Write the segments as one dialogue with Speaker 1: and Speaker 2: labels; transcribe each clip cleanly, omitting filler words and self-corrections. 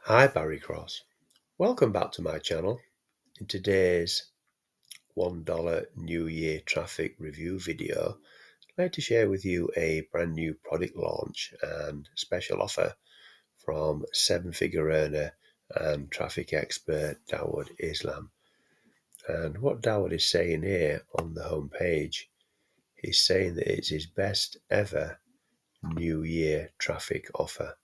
Speaker 1: Hi Barry Cross. Welcome back to my channel. In today's $1 New Year traffic review video, I'd like to share with you a brand new product launch and special offer from seven-figure earner and traffic expert Dawood Islam. And what Dawood is saying here on the home page, he's saying that it's his best ever New Year traffic offer.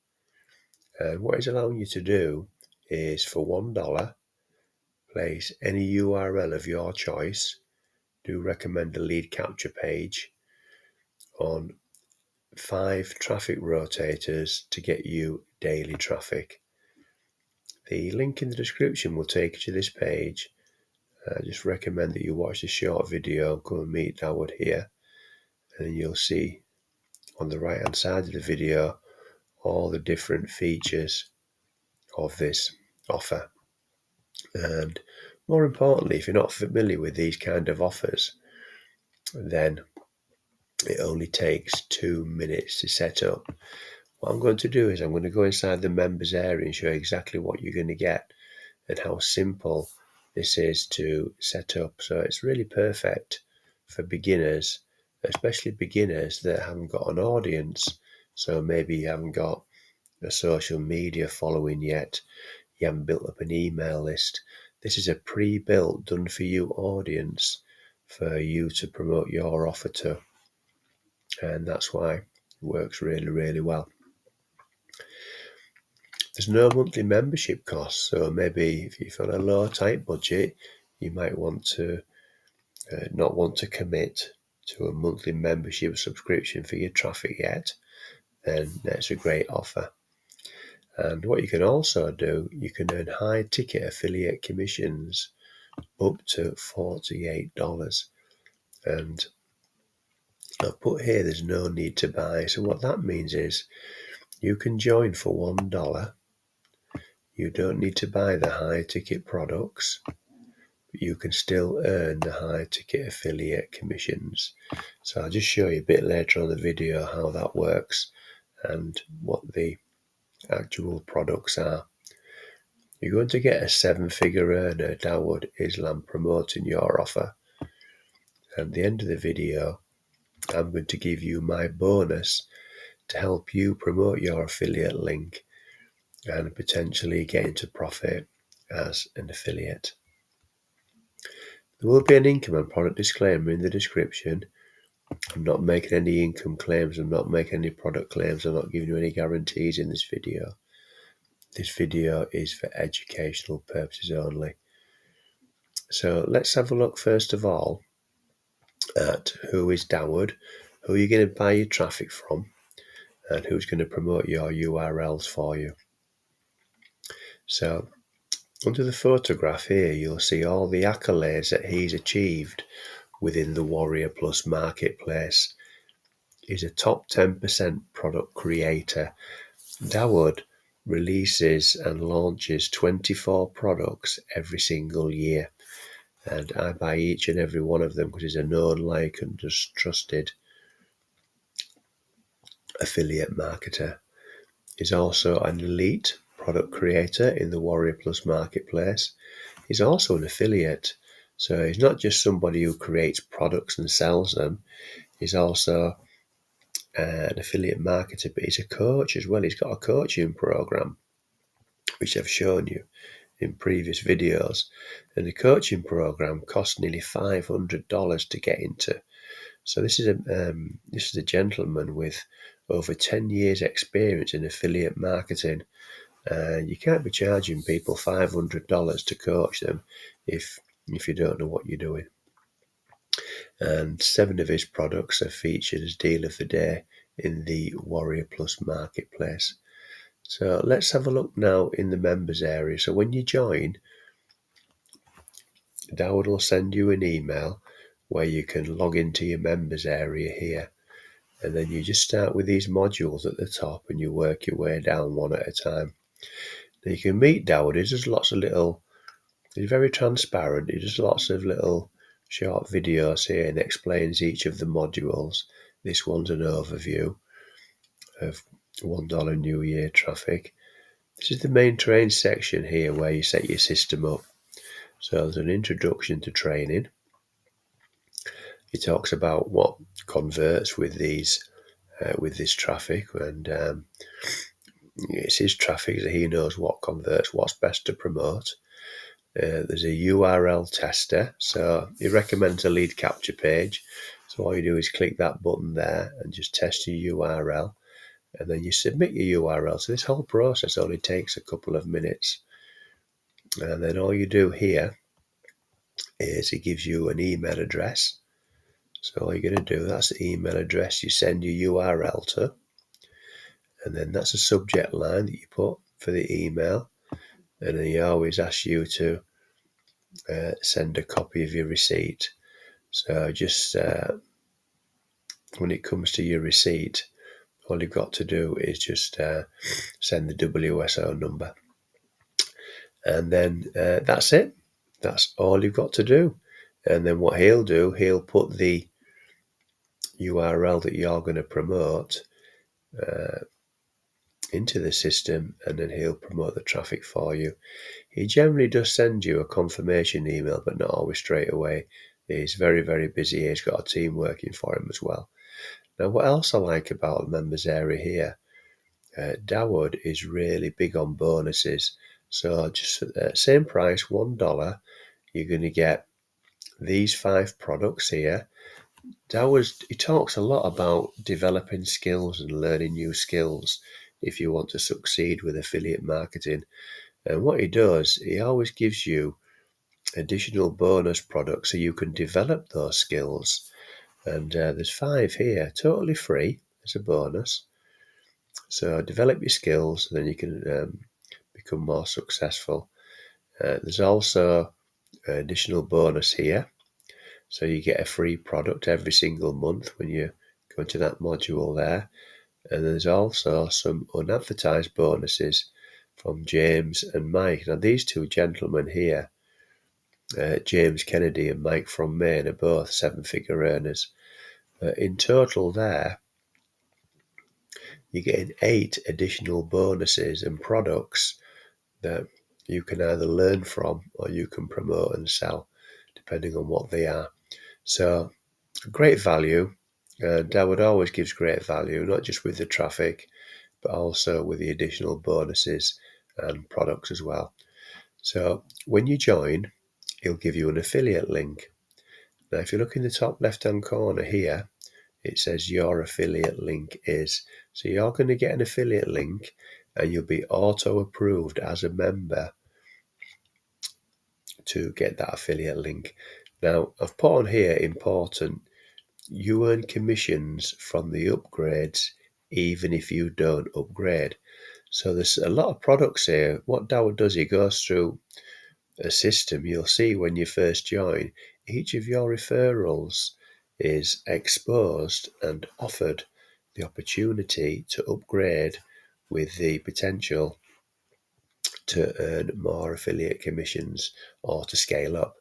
Speaker 1: And what he's allowing you to do is for $1, place any URL of your choice. Do recommend a lead capture page on 5 traffic rotators to get you daily traffic. The link in the description will take you to this page. I just recommend that you watch the short video, go and meet Dawood here, and you'll see on the right hand side of the video all the different features of this offer. And more importantly, if you're not familiar with these kind of offers, then it only takes 2 minutes to set up. What I'm going to do is I'm going to go inside the members area and show you exactly what you're going to get and how simple this is to set up. So it's really perfect for beginners, especially beginners that haven't got an audience. So maybe you haven't got a social media following yet, you haven't built up an email list. This is a pre-built, done for you audience for you to promote your offer to. And that's why it works really, really well. There's no monthly membership cost, so maybe if you've got a low tight budget, you might want to not want to commit to a monthly membership subscription for your traffic yet, then that's a great offer. And what you can also do, you can earn high ticket affiliate commissions up to $48. And I've put here there's no need to buy. So what that means is you can join for $1. You don't need to buy the high ticket products, but you can still earn the high ticket affiliate commissions. So I'll just show you a bit later on the video how that works and what the actual products are. You're going to get a 7-figure earner, Dawood Islam, promoting your offer. At the end of the video, I'm going to give you my bonus to help you promote your affiliate link and potentially get into profit as an affiliate. There will be an income and product disclaimer in the description. I'm not making any income claims, I'm not making any product claims, I'm not giving you any guarantees in this video. This video is for educational purposes only. So let's have a look first of all at who is Dawood, who you're going to buy your traffic from, and who's going to promote your URLs for you. So under the photograph here, you'll see all the accolades that he's achieved within the Warrior Plus marketplace. He's a top 10% product creator. Dawood releases and launches 24 products every single year, and I buy each and every one of them because he's a known, like, and just trusted affiliate marketer. He's also an elite product creator in the Warrior Plus marketplace. He's also an affiliate, so he's not just somebody who creates products and sells them. He's also an affiliate marketer, but he's a coach as well. He's got a coaching program, which I've shown you in previous videos, and the coaching program costs nearly $500 to get into. So this is a gentleman with over 10 years experience in affiliate marketing, and you can't be charging people $500 to coach them if you don't know what you're doing. And 7 of his products are featured as deal of the day in the Warrior Plus marketplace. So let's have a look now in the members area. So when you join, Dawood will send you an email where you can log into your members area here. And then you just start with these modules at the top and you work your way down one at a time. Now you can meet Dawood. He's very transparent. He does lots of little short videos here and explains each of the modules. This one's an overview of $1 New Year traffic. This is the main train section here where you set your system up. So there's an introduction to training. It talks about what converts with these with this traffic, and it's his traffic, so he knows what converts, what's best to promote. There's a URL tester, so he recommends a lead capture page. So all you do is click that button there and just test your URL, and then you submit your URL. So this whole process only takes a couple of minutes, and then all you do here is it gives you an email address. So all you're going to do, that's the email address you send your URL to, and then that's a subject line that you put for the email, and then he always asks you to send a copy of your receipt. So just when it comes to your receipt, all you've got to do is just send the WSO number, and then that's it. That's all you've got to do. And then what he'll do, he'll put the URL that you're going to promote into the system, and then he'll promote the traffic for you. He generally does send you a confirmation email, but not always straight away. He's very, very busy. He's got a team working for him as well. Now, what else I like about the members area here, Dawood is really big on bonuses. So just same price, $1, you're going to get these 5 products here. Dawood, he talks a lot about developing skills and learning new skills if you want to succeed with affiliate marketing. And what he does, he always gives you additional bonus products so you can develop those skills. And there's 5 here, totally free as a bonus. So develop your skills, and then you can become more successful. There's also an additional bonus here. So you get a free product every single month when you go into that module there. And there's also some unadvertised bonuses from James and Mike. Now these 2 gentlemen here, James Kennedy and Mike from Maine, are both 7-figure earners. In total there, you're getting 8 additional bonuses and products that you can either learn from or you can promote and sell, depending on what they are. So great value. Dawood always gives great value, not just with the traffic, but also with the additional bonuses and products as well. So when you join, he'll give you an affiliate link. Now, if you look in the top left-hand corner here, it says your affiliate link is. So you're going to get an affiliate link, and you'll be auto-approved as a member to get that affiliate link. Now, I've put on here, important, you earn commissions from the upgrades even if you don't upgrade. So there's a lot of products here. What Dawood does, he goes through a system. You'll see when you first join, each of your referrals is exposed and offered the opportunity to upgrade with the potential to earn more affiliate commissions or to scale up.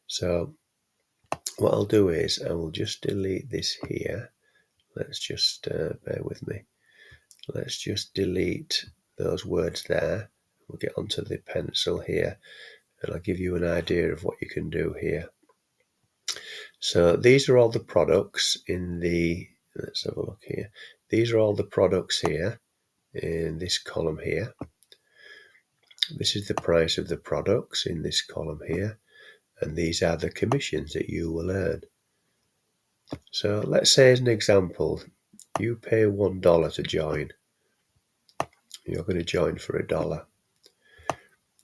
Speaker 1: So what I'll do is I will just delete this here. Let's just bear with me. Let's just delete those words there. We'll get onto the pencil here, and I'll give you an idea of what you can do here. So these are all the products in the, let's have a look here. These are all the products here in this column here. This is the price of the products in this column here, and these are the commissions that you will earn. So let's say, as an example, you pay $1 to join. You're going to join for $1,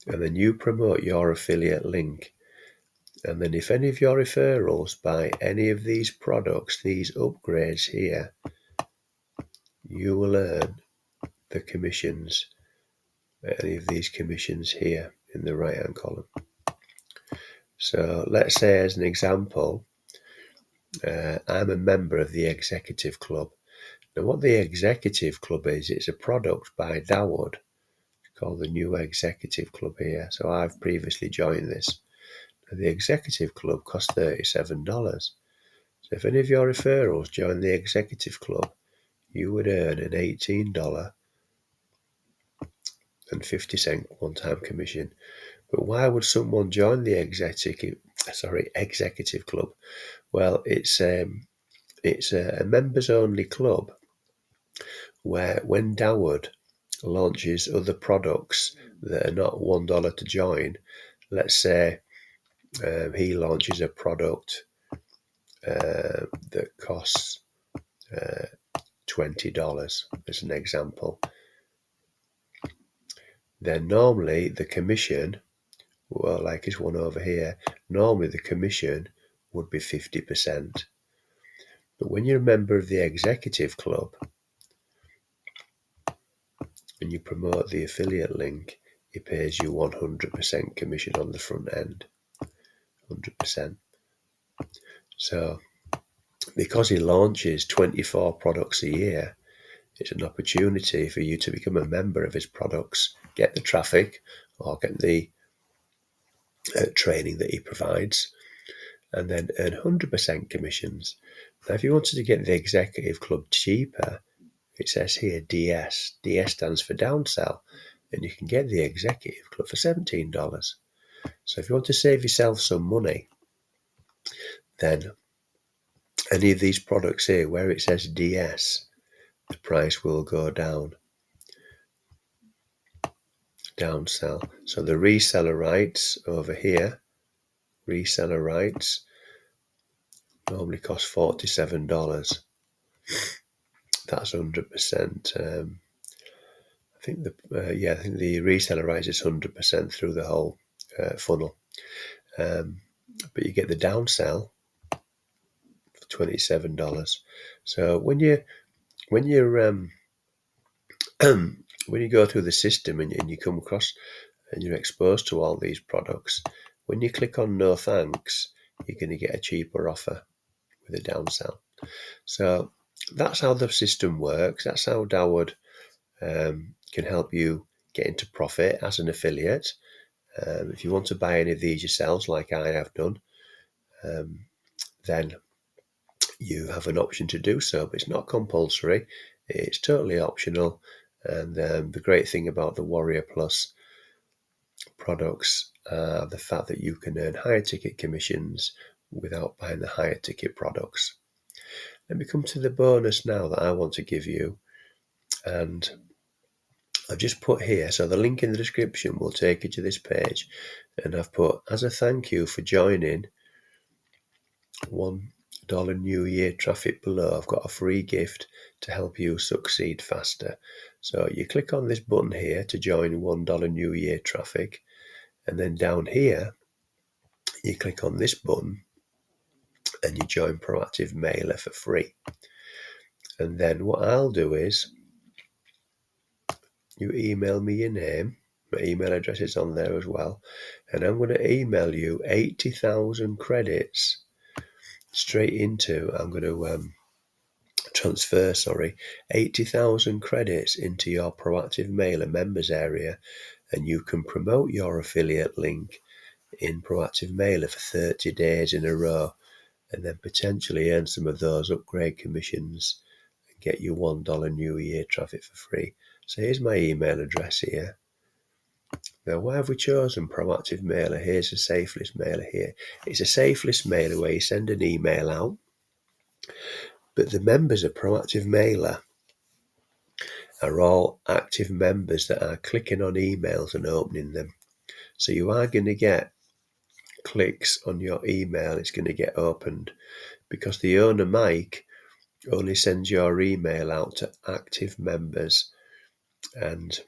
Speaker 1: and then you promote your affiliate link. And then if any of your referrals buy any of these products, these upgrades here, you will earn the commissions, any of these commissions here in the right hand column. So let's say, as an example, I'm a member of the Executive Club. Now what the Executive Club is, it's a product by Dawood called the New Executive Club here. So I've previously joined this. Now, the Executive Club costs $37. So if any of your referrals join the Executive Club, you would earn an $18 and 50-cent one-time commission. But why would someone join the executive club? Well, it's a members-only club where when Doward launches other products that are not $1 to join, let's say he launches a product that costs $20 as an example, then normally the commission, well, like this one over here, normally the commission would be 50%. But when you're a member of the executive club and you promote the affiliate link, it pays you 100% commission on the front end. 100%. So because he launches 24 products a year, it's an opportunity for you to become a member of his products, get the traffic or get the training that he provides, and then earn 100% commissions. Now, if you wanted to get the executive club cheaper, it says here DS. DS stands for downsell, and you can get the executive club for $17. So if you want to save yourself some money, then any of these products here where it says DS, the price will go down. Downsell. So the reseller rights over here, reseller rights normally cost $47. That's 100%. I think the reseller rights is 100% through the whole funnel. But you get the downsell for $27. So when you when you go through the system and you come across and you're exposed to all these products, when you click on no thanks, you're going to get a cheaper offer with a downsell. So that's how the system works. That's how Doward can help you get into profit as an affiliate. If you want to buy any of these yourselves, like I have done, then you have an option to do so, but it's not compulsory. It's totally optional. And the great thing about the Warrior Plus products are the fact that you can earn higher ticket commissions without buying the higher ticket products. Let me come to the bonus now that I want to give you. And I've just put here, so the link in the description will take you to this page. And I've put, as a thank you for joining $1 New Year traffic below, I've got a free gift to help you succeed faster. So you click on this button here to join $1 New Year traffic. And then down here, you click on this button and you join Proactive Mailer for free. And then what I'll do is you email me your name. My email address is on there as well. And I'm going to email you 80,000 credits straight into, I'm going to transfer 80,000 credits into your Proactive Mailer members area, and you can promote your affiliate link in Proactive Mailer for 30 days in a row, and then potentially earn some of those upgrade commissions and get you $1 New Year traffic for free. So here's my email address here. Now, why have we chosen Proactive Mailer? Here's a safe list mailer here. It's a safe list mailer where you send an email out, but the members of Proactive Mailer are all active members that are clicking on emails and opening them. So you are going to get clicks on your email. It's going to get opened because the owner, Mike, only sends your email out to active members. And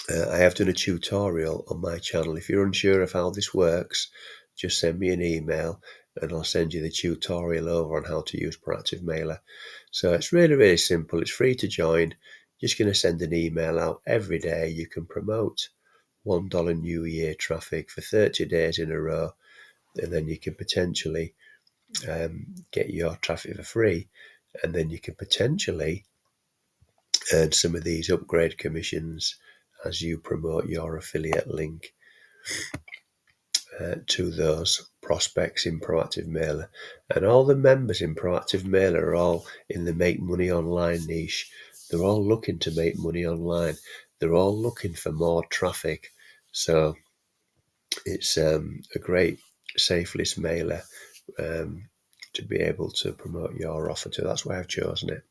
Speaker 1: I have done a tutorial on my channel. If you're unsure of how this works, just send me an email and I'll send you the tutorial over on how to use Proactive Mailer. So it's really, really simple. It's free to join. Just going to send an email out every day. You can promote $1 New Year traffic for 30 days in a row, and then you can potentially get your traffic for free, and then you can potentially earn some of these upgrade commissions as you promote your affiliate link to those prospects in Proactive Mailer. And all the members in Proactive Mailer are all in the Make Money Online niche. They're all looking to make money online. They're all looking for more traffic. So it's a great safe list mailer to be able to promote your offer to. That's why I've chosen it.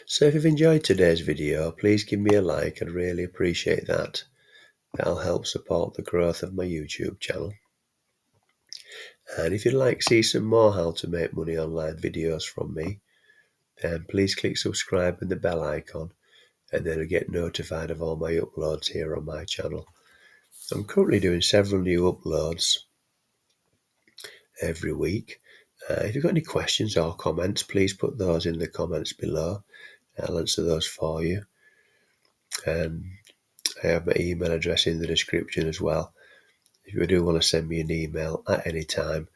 Speaker 1: So if you've enjoyed today's video, please give me a like. I'd really appreciate that. That'll help support the growth of my YouTube channel. And if you'd like to see some more how to make money online videos from me, then please click subscribe and the bell icon, and then you'll get notified of all my uploads here on my channel. I'm currently doing several new uploads every week. If you've got any questions or comments, please put those in the comments below. I'll answer those for you. And I have my email address in the description as well. If you do want to send me an email at any time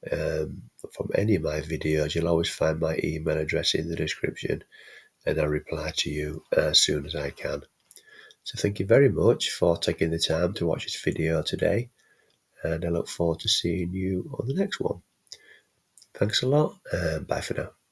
Speaker 1: from any of my videos, you'll always find my email address in the description, and I'll reply to you as soon as I can. So thank you very much for taking the time to watch this video today, and I look forward to seeing you on the next one. Thanks a lot, and bye for now.